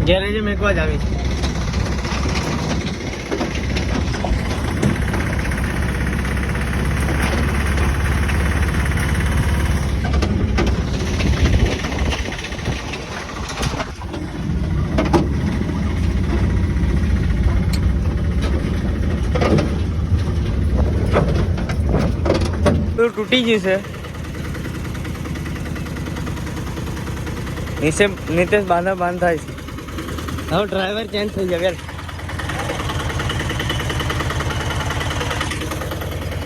ગેરેજે મેકવા જ આવી છે. તૂટી ગયું છે. નીતેશ બાંધ થાય છે. હવે ડ્રાઈવર ચેન્જ થઈ જાય.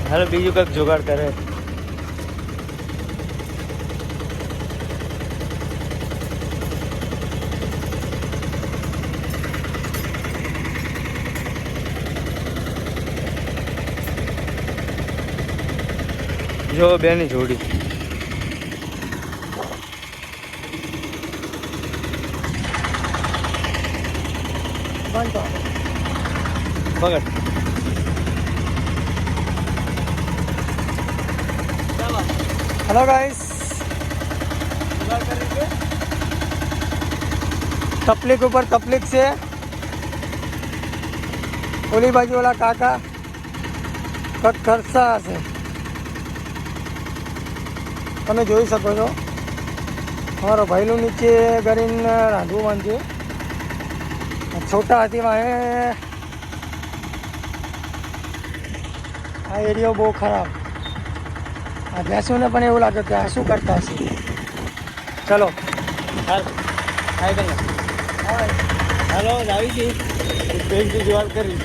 હાલો બીજું કંઈક જુગાડ કરે. જો બેની જોડી પકડ. હેલો ગાઈસ, તકલીફ ઉપર તકલીફ છે. ઓલી બાજુ ઓલા કાકા કટ ખર્ચા હશે, તમે જોઈ શકો છો. અમારો ભાઈનું નીચે કરીને રાંધવું બાંધ્યું. છોટા હાથીમાં આ એરિયો બહુ ખરાબ. આ ભેંસોને પણ એવું લાગે કે આ શું કરતા હશે. ચલો હાલ કરી હાલો આવી ગઈ. જુગાડ કરી